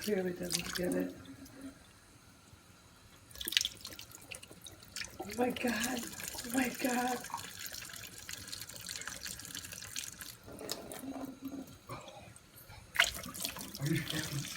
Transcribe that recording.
clearly doesn't get it. Oh my God, oh my God. Are you fucking